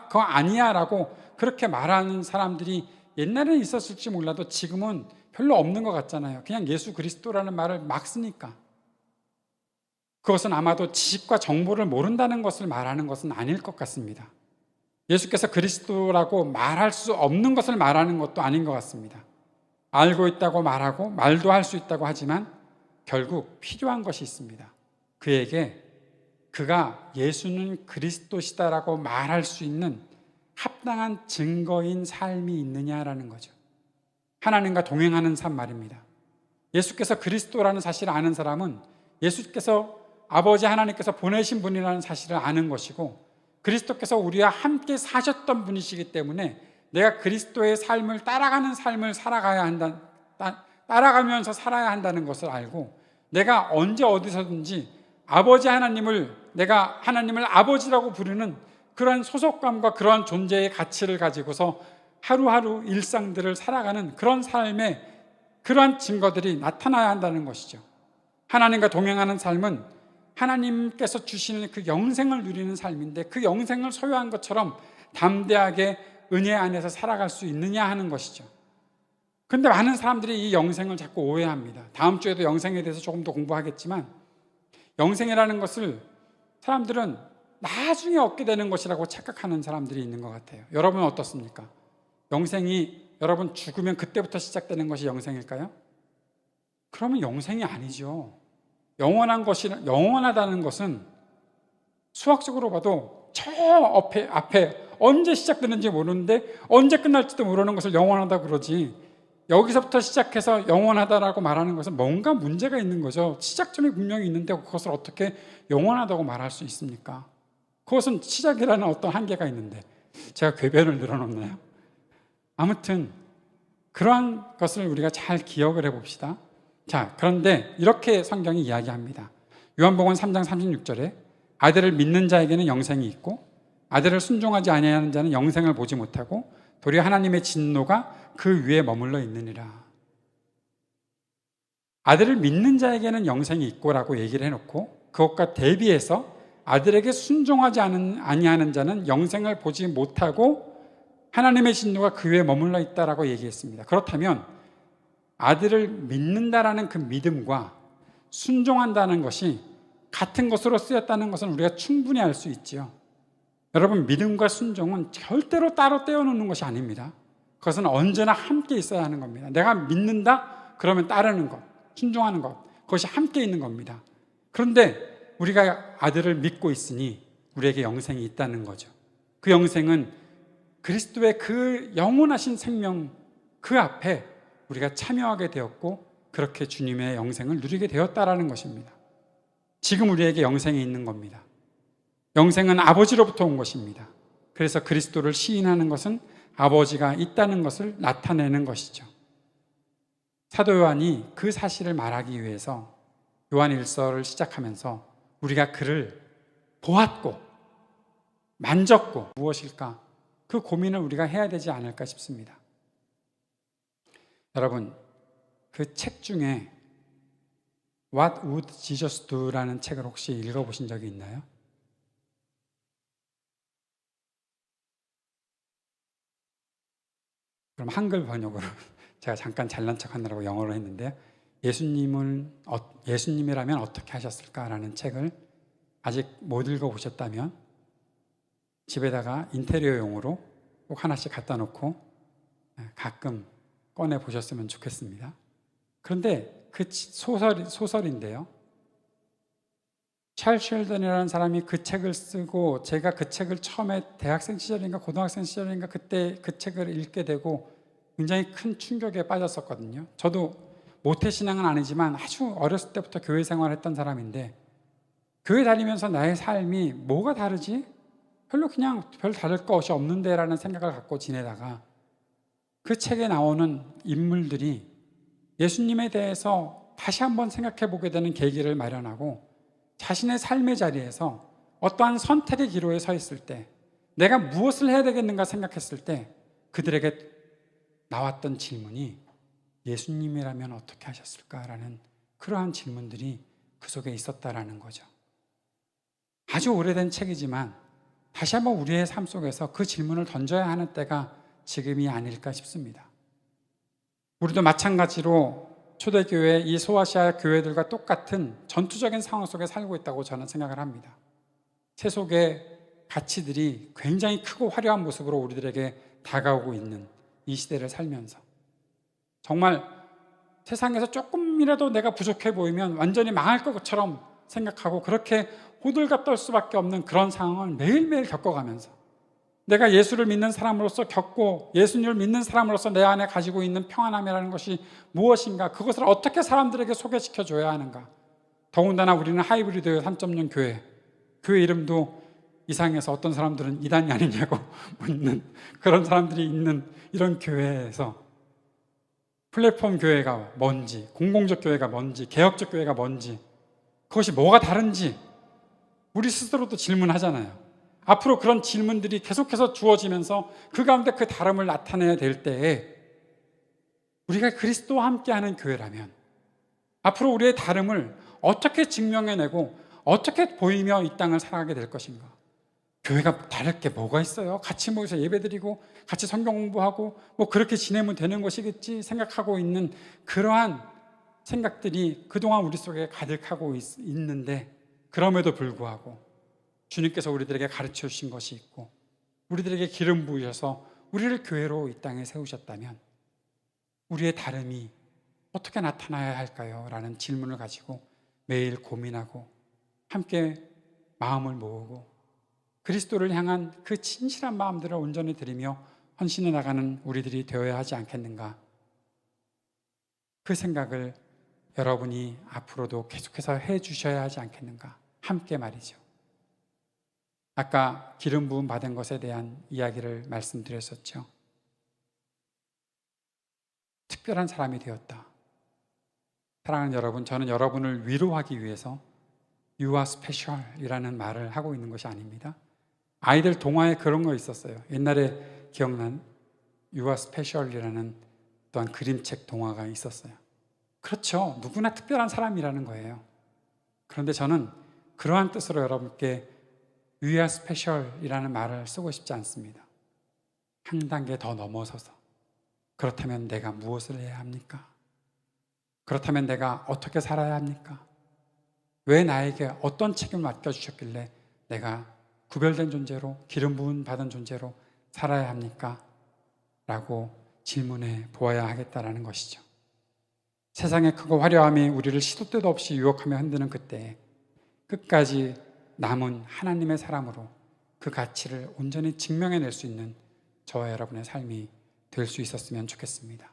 그거 아니야 라고 그렇게 말하는 사람들이 옛날에는 있었을지 몰라도 지금은 별로 없는 것 같잖아요. 그냥 예수 그리스도라는 말을 막 쓰니까. 그것은 아마도 지식과 정보를 모른다는 것을 말하는 것은 아닐 것 같습니다. 예수께서 그리스도라고 말할 수 없는 것을 말하는 것도 아닌 것 같습니다. 알고 있다고 말하고 말도 할 수 있다고 하지만 결국 필요한 것이 있습니다. 그에게 그가 예수는 그리스도시다라고 말할 수 있는 합당한 증거인 삶이 있느냐라는 거죠. 하나님과 동행하는 삶 말입니다. 예수께서 그리스도라는 사실을 아는 사람은 예수께서 아버지 하나님께서 보내신 분이라는 사실을 아는 것이고, 그리스도께서 우리와 함께 사셨던 분이시기 때문에 내가 그리스도의 삶을 따라가는 삶을 따라가면서 살아야 한다는 것을 알고, 내가 언제 어디서든지 아버지 하나님을, 내가 하나님을 아버지라고 부르는 그러한 소속감과 그러한 존재의 가치를 가지고서 하루하루 일상들을 살아가는 그런 삶의 그러한 증거들이 나타나야 한다는 것이죠. 하나님과 동행하는 삶은 하나님께서 주시는 그 영생을 누리는 삶인데, 그 영생을 소유한 것처럼 담대하게 은혜 안에서 살아갈 수 있느냐 하는 것이죠. 그런데 많은 사람들이 이 영생을 자꾸 오해합니다. 다음 주에도 영생에 대해서 조금 더 공부하겠지만, 영생이라는 것을 사람들은 나중에 얻게 되는 것이라고 착각하는 사람들이 있는 것 같아요. 여러분은 어떻습니까? 영생이 여러분 죽으면 그때부터 시작되는 것이 영생일까요? 그러면 영생이 아니죠. 영원하다는 것은 수학적으로 봐도 저 앞에 언제 시작되는지 모르는데 언제 끝날지도 모르는 것을 영원하다고 그러지, 여기서부터 시작해서 영원하다라고 말하는 것은 뭔가 문제가 있는 거죠. 시작점이 분명히 있는데 그것을 어떻게 영원하다고 말할 수 있습니까? 그것은 시작이라는 어떤 한계가 있는데, 제가 궤변을 늘어놓나요? 아무튼 그러한 것을 우리가 잘 기억을 해봅시다. 자, 그런데 이렇게 성경이 이야기합니다. 요한복음 3장 36절에 아들을 믿는 자에게는 영생이 있고 아들을 순종하지 아니하는 자는 영생을 보지 못하고 도리어 하나님의 진노가 그 위에 머물러 있느니라. 아들을 믿는 자에게는 영생이 있고라고 얘기를 해놓고 그것과 대비해서 아들에게 순종하지 아니하는 자는 영생을 보지 못하고 하나님의 진노가 그 위에 머물러 있다라고 얘기했습니다. 그렇다면 아들을 믿는다라는 그 믿음과 순종한다는 것이 같은 것으로 쓰였다는 것은 우리가 충분히 알 수 있지요. 여러분, 믿음과 순종은 절대로 따로 떼어놓는 것이 아닙니다. 그것은 언제나 함께 있어야 하는 겁니다. 내가 믿는다? 그러면 따르는 것, 순종하는 것, 그것이 함께 있는 겁니다. 그런데 우리가 아들을 믿고 있으니 우리에게 영생이 있다는 거죠. 그 영생은 그리스도의 그 영원하신 생명 그 앞에 우리가 참여하게 되었고 그렇게 주님의 영생을 누리게 되었다라는 것입니다. 지금 우리에게 영생이 있는 겁니다. 영생은 아버지로부터 온 것입니다. 그래서 그리스도를 시인하는 것은 아버지가 있다는 것을 나타내는 것이죠. 사도 요한이 그 사실을 말하기 위해서 요한일서를 시작하면서 우리가 그를 보았고 만졌고 무엇일까? 그 고민을 우리가 해야 되지 않을까 싶습니다. 여러분, 그 책 중에 What Would Jesus Do?라는 책을 혹시 읽어보신 적이 있나요? 그럼 한글 번역으로 제가 잠깐 잘난 척 하느라고 영어로 했는데, 예수님이라면 어떻게 하셨을까라는 책을 아직 못 읽어보셨다면 집에다가 인테리어용으로 꼭 하나씩 갖다 놓고 가끔 꺼내 보셨으면 좋겠습니다. 그런데 그 소설인데요. 찰스 쉘던이라는 사람이 그 책을 쓰고, 제가 그 책을 처음에 대학생 시절인가 고등학생 시절인가 그때 그 책을 읽게 되고 굉장히 큰 충격에 빠졌었거든요. 저도 모태신앙은 아니지만 아주 어렸을 때부터 교회 생활을 했던 사람인데, 교회 다니면서 나의 삶이 뭐가 다르지? 별로 그냥 별 다를 것이 없는데 라는 생각을 갖고 지내다가 그 책에 나오는 인물들이 예수님에 대해서 다시 한번 생각해 보게 되는 계기를 마련하고, 자신의 삶의 자리에서 어떠한 선택의 기로에 서 있을 때 내가 무엇을 해야 되겠는가 생각했을 때 그들에게 나왔던 질문이 예수님이라면 어떻게 하셨을까라는 그러한 질문들이 그 속에 있었다라는 거죠. 아주 오래된 책이지만 다시 한번 우리의 삶 속에서 그 질문을 던져야 하는 때가 지금이 아닐까 싶습니다. 우리도 마찬가지로 초대교회, 이 소아시아 교회들과 똑같은 전투적인 상황 속에 살고 있다고 저는 생각을 합니다. 세속의 가치들이 굉장히 크고 화려한 모습으로 우리들에게 다가오고 있는 이 시대를 살면서 정말 세상에서 조금이라도 내가 부족해 보이면 완전히 망할 것처럼 생각하고 그렇게 호들갑 떨 수밖에 없는 그런 상황을 매일매일 겪어가면서 내가 예수를 믿는 사람으로서 겪고 예수님을 믿는 사람으로서 내 안에 가지고 있는 평안함이라는 것이 무엇인가, 그것을 어떻게 사람들에게 소개시켜 줘야 하는가. 더군다나 우리는 하이브리드 3.0 교회 이름도 이상해서 어떤 사람들은 이단이 아니냐고 묻는 그런 사람들이 있는 이런 교회에서 플랫폼 교회가 뭔지, 공공적 교회가 뭔지, 개혁적 교회가 뭔지, 그것이 뭐가 다른지 우리 스스로도 질문하잖아요. 앞으로 그런 질문들이 계속해서 주어지면서 그 가운데 그 다름을 나타내야 될 때에 우리가 그리스도와 함께하는 교회라면 앞으로 우리의 다름을 어떻게 증명해내고 어떻게 보이며 이 땅을 살아가게 될 것인가. 교회가 다를 게 뭐가 있어요? 같이 모여서 예배드리고 같이 성경 공부하고 뭐 그렇게 지내면 되는 것이겠지 생각하고 있는 그러한 생각들이 그동안 우리 속에 가득하고 있는데, 그럼에도 불구하고 주님께서 우리들에게 가르쳐 주신 것이 있고 우리들에게 기름 부으셔서 우리를 교회로 이 땅에 세우셨다면 우리의 다름이 어떻게 나타나야 할까요? 라는 질문을 가지고 매일 고민하고 함께 마음을 모으고 그리스도를 향한 그 진실한 마음들을 온전히 드리며 헌신해 나가는 우리들이 되어야 하지 않겠는가. 그 생각을 여러분이 앞으로도 계속해서 해 주셔야 하지 않겠는가. 함께 말이죠. 아까 기름 부음 받은 것에 대한 이야기를 말씀드렸었죠. 특별한 사람이 되었다. 사랑하는 여러분, 저는 여러분을 위로하기 위해서 You are special 이라는 말을 하고 있는 것이 아닙니다. 아이들 동화에 그런 거 있었어요. 옛날에 기억난 You are special 이라는 또한 그림책 동화가 있었어요. 그렇죠. 누구나 특별한 사람이라는 거예요. 그런데 저는 그러한 뜻으로 여러분께 You are special 이라는 말을 쓰고 싶지 않습니다. 한 단계 더 넘어서서 그렇다면 내가 무엇을 해야 합니까? 그렇다면 내가 어떻게 살아야 합니까? 왜 나에게 어떤 책임을 맡겨주셨길래 내가 구별된 존재로 기름 부음 받은 존재로 살아야 합니까? 라고 질문해 보아야 하겠다라는 것이죠. 세상의 크고 화려함이 우리를 시도 때도 없이 유혹하며 흔드는 그때에 끝까지 남은 하나님의 사람으로 그 가치를 온전히 증명해낼 수 있는 저와 여러분의 삶이 될 수 있었으면 좋겠습니다.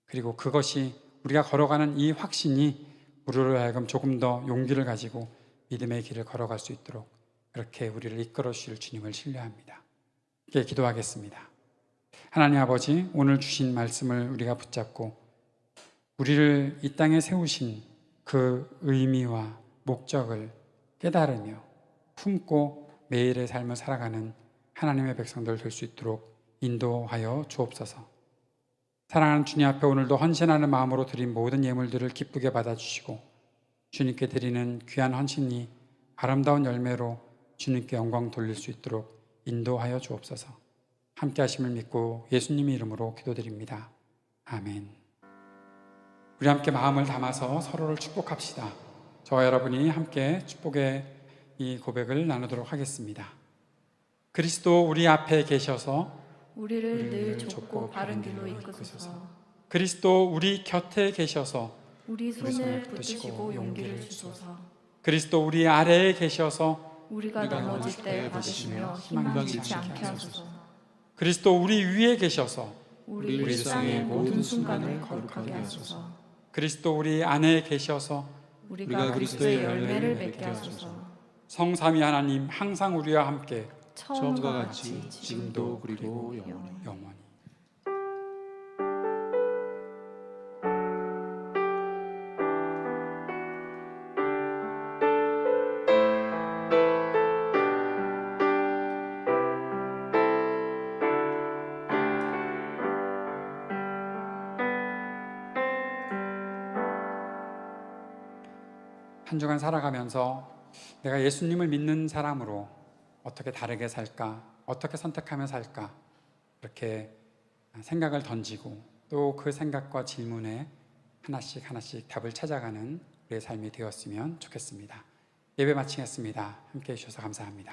그리고 그것이 우리가 걸어가는 이 확신이 우리로 하여금 조금 더 용기를 가지고 믿음의 길을 걸어갈 수 있도록 그렇게 우리를 이끌어 주실 주님을 신뢰합니다. 이렇게 기도하겠습니다. 하나님 아버지, 오늘 주신 말씀을 우리가 붙잡고 우리를 이 땅에 세우신 그 의미와 목적을 깨달으며 품고 매일의 삶을 살아가는 하나님의 백성들 될 수 있도록 인도하여 주옵소서. 사랑하는 주님 앞에 오늘도 헌신하는 마음으로 드린 모든 예물들을 기쁘게 받아주시고 주님께 드리는 귀한 헌신이 아름다운 열매로 주님께 영광 돌릴 수 있도록 인도하여 주옵소서. 함께 하심을 믿고 예수님의 이름으로 기도드립니다. 아멘. 우리 함께 마음을 담아서 서로를 축복합시다. 저와 여러분이 함께 축복의 이 고백을 나누도록 하겠습니다. 그리스도 우리 앞에 계셔서 우리를 늘 좁고 바른 길로 이끄소서. 그리스도 우리 곁에 계셔서 우리 손을 붙드시고 용기를 주소서. 그리스도 우리 아래에 계셔서 우리가 넘어질 때 받으시며 희망 잃지 않게 하소서. 그리스도 우리 위에 계셔서 우리 일상의 모든 순간을 거룩하게 하소서. 그리스도 우리 안에 계셔서 우리가 그리스도의 열매를 맺게 하소서. 성삼위 하나님 항상 우리와 함께 처음과 같이 지금도 그리고 영원히. 한 주간 살아가면서 내가 예수님을 믿는 사람으로 어떻게 다르게 살까? 어떻게 선택하며 살까? 이렇게 생각을 던지고 또 그 생각과 질문에 하나씩 하나씩 답을 찾아가는 우리의 삶이 되었으면 좋겠습니다. 예배 마치겠습니다. 함께해 주셔서 감사합니다.